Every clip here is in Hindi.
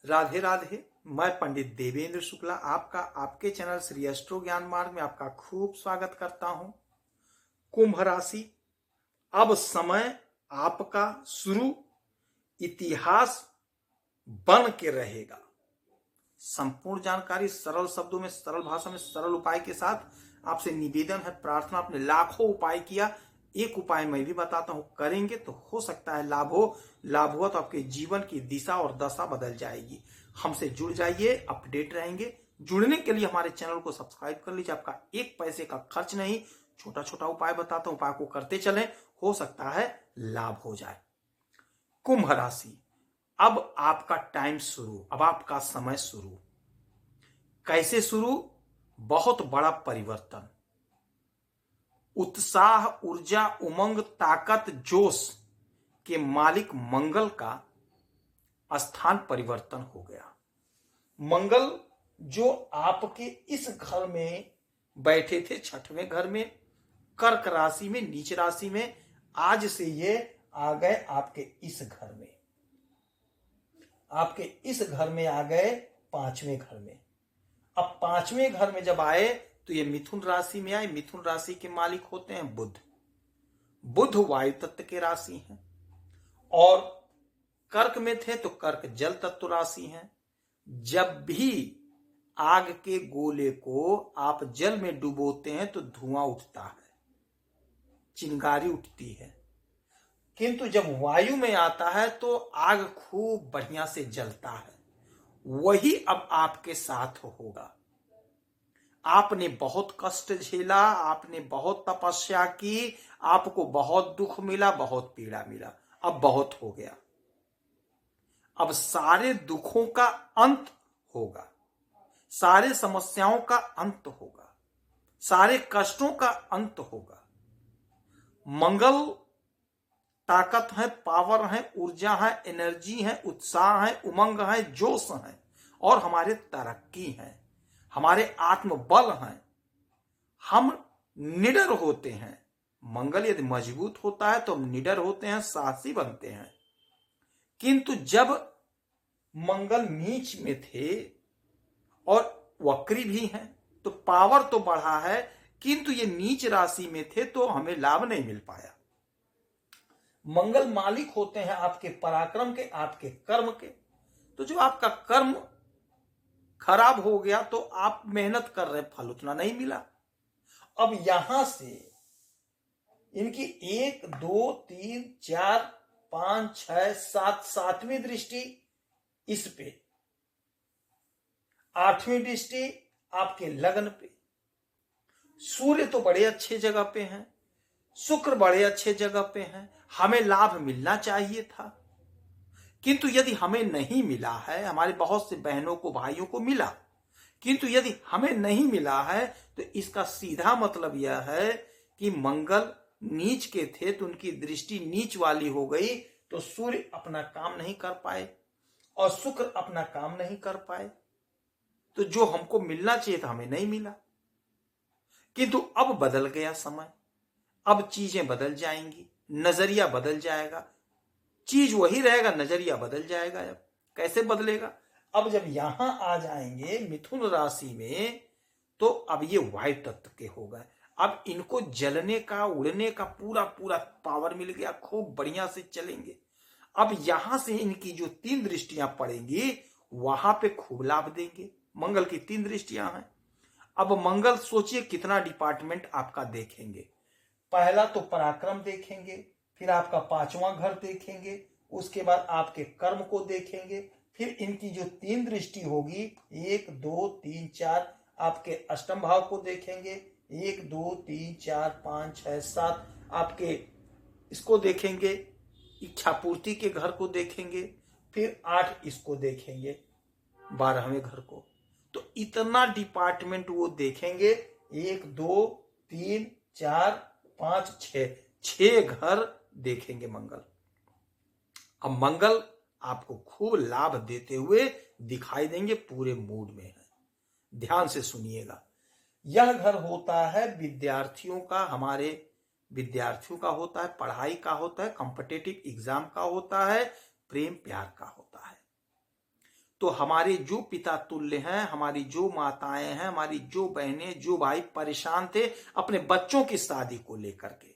राधे राधे। मैं पंडित देवेंद्र शुक्ला आपका आपके चैनल श्री एस्ट्रो ज्ञान मार्ग में आपका खूब स्वागत करता हूं। कुंभ राशि, अब समय आपका शुरू इतिहास बन के रहेगा। संपूर्ण जानकारी सरल शब्दों में, सरल भाषा में, सरल उपाय के साथ आपसे निवेदन है, प्रार्थना। आपने लाखों उपाय किया, एक उपाय मैं भी बताता हूं, करेंगे तो हो सकता है लाभ हो। लाभ हुआ तो आपके जीवन की दिशा और दशा बदल जाएगी। हमसे जुड़ जाइए, अपडेट रहेंगे। जुड़ने के लिए हमारे चैनल को सब्सक्राइब कर लीजिए। आपका एक पैसे का खर्च नहीं, छोटा छोटा उपाय बताता हूं, उपाय को करते चलें, हो सकता है लाभ हो जाए। कुंभ राशि, अब आपका टाइम शुरू, अब आपका समय शुरू। कैसे शुरू? बहुत बड़ा परिवर्तन, उत्साह, ऊर्जा, उमंग, ताकत, जोश के मालिक मंगल का स्थान परिवर्तन हो गया। मंगल जो आपके इस घर में बैठे थे, छठवें घर में, कर्क राशि में, नीच राशि में, आज से ये आ गए आपके इस घर में, आपके इस घर में आ गए पांचवें घर में। अब पांचवें घर में जब आए तो ये मिथुन राशि में आए। मिथुन राशि के मालिक होते हैं बुध। बुध वायु तत्व के राशि हैं, और कर्क में थे तो कर्क जल तत्व राशि हैं। जब भी आग के गोले को आप जल में डुबोते हैं तो धुआं उठता है, चिंगारी उठती है, किंतु जब वायु में आता है तो आग खूब बढ़िया से जलता है। वही अब आपके साथ होगा। आपने बहुत कष्ट झेला, आपने बहुत तपस्या की, आपको बहुत दुख मिला, बहुत पीड़ा मिला, अब बहुत हो गया। अब सारे दुखों का अंत होगा, सारे समस्याओं का अंत होगा, सारे कष्टों का अंत होगा। मंगल ताकत है, पावर है, ऊर्जा है, एनर्जी है, उत्साह है, उमंग है, जोश है, और हमारे तरक्की है, हमारे आत्मबल हैं। हम निडर होते हैं। मंगल यदि मजबूत होता है तो हम निडर होते हैं, साहसी बनते हैं। किंतु जब मंगल नीच में थे और वक्री भी हैं तो पावर तो बढ़ा है, किंतु ये नीच राशि में थे तो हमें लाभ नहीं मिल पाया। मंगल मालिक होते हैं आपके पराक्रम के, आपके कर्म के। तो जो आपका कर्म खराब हो गया तो आप मेहनत कर रहे, फल उतना नहीं मिला। अब यहां से इनकी 1 2 3 4 5 6 7 सातवीं दृष्टि इस पे, आठवीं दृष्टि आपके लग्न पे। सूर्य तो बड़े अच्छे जगह पे हैं, शुक्र बड़े अच्छे जगह पे हैं, हमें लाभ मिलना चाहिए था। किंतु यदि हमें नहीं मिला है, हमारे बहुत से बहनों को, भाइयों को मिला, किंतु यदि हमें नहीं मिला है तो इसका सीधा मतलब यह है कि मंगल नीच के थे तो उनकी दृष्टि नीच वाली हो गई, तो सूर्य अपना काम नहीं कर पाए और शुक्र अपना काम नहीं कर पाए, तो जो हमको मिलना चाहिए था हमें नहीं मिला। किंतु अब बदल गया समय, अब चीजें बदल जाएंगी, नजरिया बदल जाएगा। चीज वही रहेगा, नजरिया बदल जाएगा। अब कैसे बदलेगा? अब जब यहां आ जाएंगे मिथुन राशि में तो अब ये वायु तत्व के हो गए। अब इनको जलने का, उड़ने का पूरा पूरा पावर मिल गया, खूब बढ़िया से चलेंगे। अब यहां से इनकी जो 3 दृष्टियां पड़ेंगी वहां पे खूब लाभ देंगे। मंगल की 3 दृष्टियां हैं। अब मंगल सोचिए कितना डिपार्टमेंट आपका देखेंगे। पहला तो पराक्रम देखेंगे, फिर आपका 5वां घर देखेंगे, उसके बाद आपके कर्म को देखेंगे, फिर इनकी जो 3 दृष्टि होगी 1 2 3 4 आपके अष्टम भाव को देखेंगे, 1 2 3 4 5 6 7 आपके इसको देखेंगे, इच्छा पूर्ति के घर को देखेंगे, फिर 8 इसको देखेंगे, 12वें घर को। तो इतना डिपार्टमेंट वो देखेंगे। 1 2 3 4 5 6 घर देखेंगे मंगल। अब मंगल आपको खूब लाभ देते हुए दिखाई देंगे, पूरे मूड में है। ध्यान से सुनिएगा। यह घर होता है विद्यार्थियों का, हमारे विद्यार्थियों का होता है, पढ़ाई का होता है, कॉम्पिटिटिव एग्जाम का होता है, प्रेम प्यार का होता है। तो हमारे जो पिता तुल्य हैं, हमारी जो माताएं हैं, हमारी जो बहनें, जो भाई परेशान थे अपने बच्चों की शादी को लेकर के,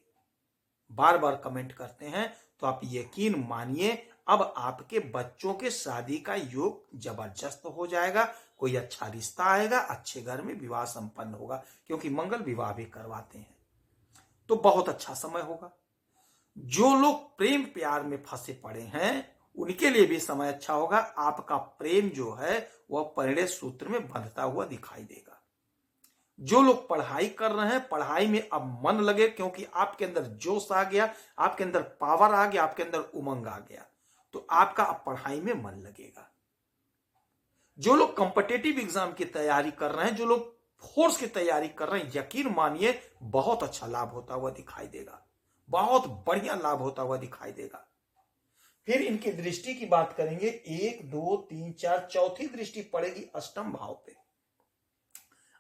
बार बार कमेंट करते हैं, तो आप यकीन मानिए अब आपके बच्चों के शादी का योग जबरदस्त हो जाएगा। कोई अच्छा रिश्ता आएगा, अच्छे घर में विवाह संपन्न होगा, क्योंकि मंगल विवाह भी करवाते हैं। तो बहुत अच्छा समय होगा। जो लोग प्रेम प्यार में फंसे पड़े हैं उनके लिए भी समय अच्छा होगा। आपका प्रेम जो है वह परिणय सूत्र में बंधता हुआ दिखाई देगा। जो लोग पढ़ाई कर रहे हैं, पढ़ाई में अब मन लगे, क्योंकि आपके अंदर जोश आ गया, आपके अंदर पावर आ गया, आपके अंदर उमंग आ गया, तो आपका अब पढ़ाई में मन लगेगा। जो लोग कॉम्पिटिटिव एग्जाम की तैयारी कर रहे हैं, जो लोग फोर्स की तैयारी कर रहे हैं, यकीन मानिए बहुत अच्छा लाभ होता हुआ दिखाई देगा, बहुत बढ़िया लाभ होता हुआ दिखाई देगा। फिर इनकी दृष्टि की बात करेंगे, 1 2 3 4 चौथी दृष्टि पड़ेगी अष्टम भाव पे।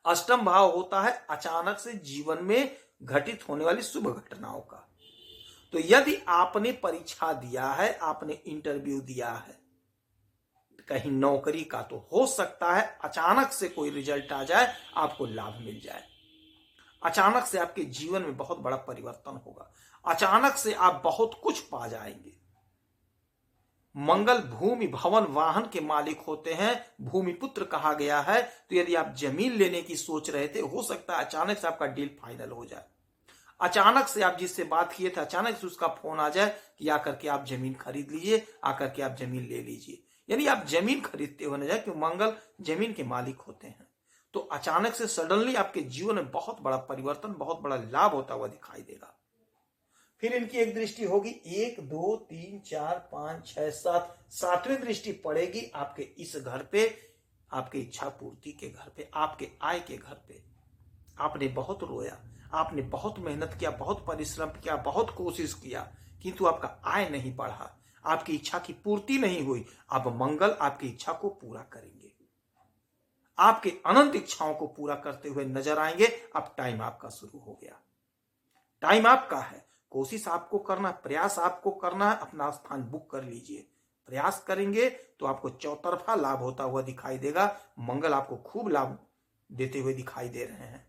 अष्टम भाव होता है अचानक से जीवन में घटित होने वाली शुभ घटनाओं का। तो यदि आपने परीक्षा दिया है, आपने इंटरव्यू दिया है कहीं नौकरी का, तो हो सकता है अचानक से कोई रिजल्ट आ जाए, आपको लाभ मिल जाए। अचानक से आपके जीवन में बहुत बड़ा परिवर्तन होगा, अचानक से आप बहुत कुछ पा जाएंगे। मंगल भूमि भवन वाहन के मालिक होते हैं, भूमि पुत्र कहा गया है। तो यदि आप जमीन लेने की सोच रहे थे, हो सकता है अचानक से आपका डील फाइनल हो जाए। अचानक से आप जिससे बात किए थे, अचानक से उसका फोन आ जाए कि आकर के आप जमीन खरीद लीजिए, आकर के आप जमीन ले लीजिए। यानी आप जमीन खरीदते होने जाए, क्योंकि मंगल जमीन के मालिक होते हैं। तो अचानक से सडनली आपके जीवन में बहुत बड़ा परिवर्तन, बहुत बड़ा लाभ होता हुआ दिखाई देगा। फिर इनकी एक दृष्टि होगी 1 2 3 4 5 6 7, सातवीं दृष्टि पड़ेगी आपके इस घर पे, आपके इच्छा पूर्ति के घर पे, आपके आय के घर पे। आपने बहुत रोया, आपने बहुत मेहनत किया, बहुत परिश्रम किया, बहुत कोशिश किया, किंतु आपका आय नहीं बढ़ा, आपकी इच्छा की पूर्ति नहीं हुई। अब मंगल आपकी इच्छा को पूरा करेंगे, आपके अनंत इच्छाओं को पूरा करते हुए नजर आएंगे। अब टाइम आपका शुरू हो गया, टाइम आपका है, कोशिश आपको करना, प्रयास आपको करना है। अपना स्थान बुक कर लीजिए, प्रयास करेंगे तो आपको चौतरफा लाभ होता हुआ दिखाई देगा। मंगल आपको खूब लाभ देते हुए दिखाई दे रहे हैं।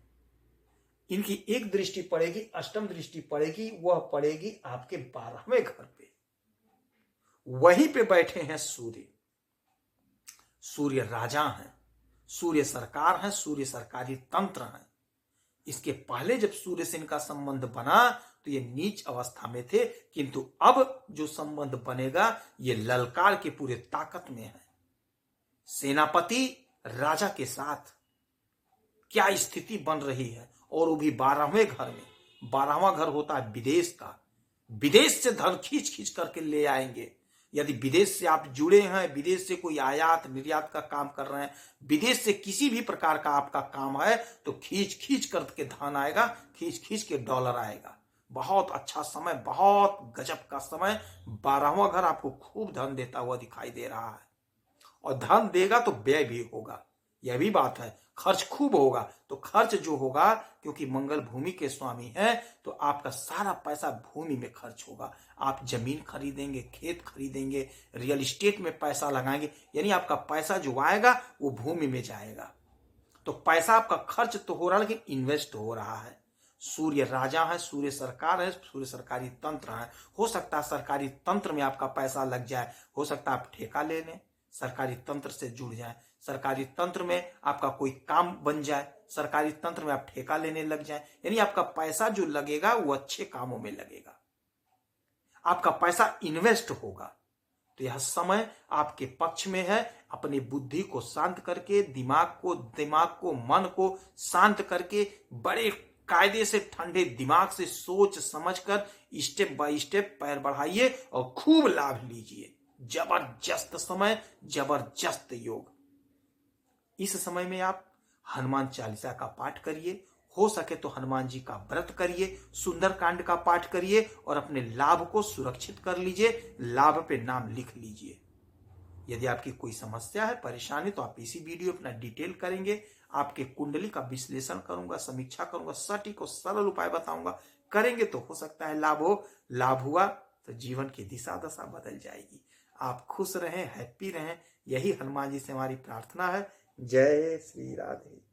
इनकी एक दृष्टि पड़ेगी, अष्टम दृष्टि पड़ेगी, वह पड़ेगी आपके 12वें घर पे। वहीं पे बैठे हैं सूर्य। सूर्य राजा हैं, सूर्य सरकार हैं, सूर्य सरकारी तंत्र हैं। इसके पहले जब सूर्य से इनका संबंध बना तो ये नीच अवस्था में थे, किंतु अब जो संबंध बनेगा ये ललकार के पूरे ताकत में है। सेनापति राजा के साथ क्या स्थिति बन रही है, और वो भी 12वें घर में। 12वां घर होता है विदेश का, विदेश से धन खींच खींच करके ले आएंगे। यदि विदेश से आप जुड़े हैं, विदेश से कोई आयात निर्यात का काम कर रहे हैं, विदेश से किसी भी प्रकार का आपका काम है, तो खींच खींच करके धन आएगा, खींच खींच के डॉलर आएगा। बहुत अच्छा समय, बहुत गजब का समय। 12वां घर आपको खूब धन देता हुआ दिखाई दे रहा है, और धन देगा तो व्यय भी होगा, यह भी बात है। खर्च खूब होगा, तो खर्च जो होगा, क्योंकि मंगल भूमि के स्वामी हैं, तो आपका सारा पैसा भूमि में खर्च होगा। आप जमीन खरीदेंगे, खेत खरीदेंगे, रियल एस्टेट में पैसा लगाएंगे, यानी आपका पैसा जो आएगा वो भूमि में जाएगा। तो पैसा आपका खर्च तो हो रहा है, लेकिन इन्वेस्ट हो रहा है। सूर्य राजा है, सूर्य सरकार है, सूर्य सरकारी तंत्र है। हो सकता है सरकारी तंत्र में आपका पैसा लग जाए, हो सकता है आप ठेका ले लें, सरकारी तंत्र से जुड़ जाए, सरकारी तंत्र में आपका कोई काम बन जाए, सरकारी तंत्र में आप ठेका लेने लग जाए, यानी आपका पैसा जो लगेगा वो अच्छे कामों में लगेगा, आपका पैसा इन्वेस्ट होगा। तो यह समय आपके पक्ष में है। अपनी बुद्धि को शांत करके, दिमाग को मन को शांत करके, बड़े कायदे से, ठंडे दिमाग से सोच समझकर स्टेप बाय स्टेप पैर बढ़ाइए और खूब लाभ लीजिए। जबरदस्त समय, जबरदस्त योग। इस समय में आप हनुमान चालीसा का पाठ करिए, हो सके तो हनुमान जी का व्रत करिए, सुंदरकांड का पाठ करिए, और अपने लाभ को सुरक्षित कर लीजिए, लाभ पे नाम लिख लीजिए। यदि आपकी कोई समस्या है, परेशानी, तो आप इसी वीडियो अपना डिटेल करेंगे, आपके कुंडली का विश्लेषण करूंगा, समीक्षा करूंगा, सटीक और सरल उपाय बताऊंगा। करेंगे तो हो सकता है लाभ हो। लाभ हुआ तो जीवन की दिशा दशा बदल जाएगी। आप खुश रहें, हैप्पी रहें, यही हनुमान जी से हमारी प्रार्थना है। जय श्री राधे।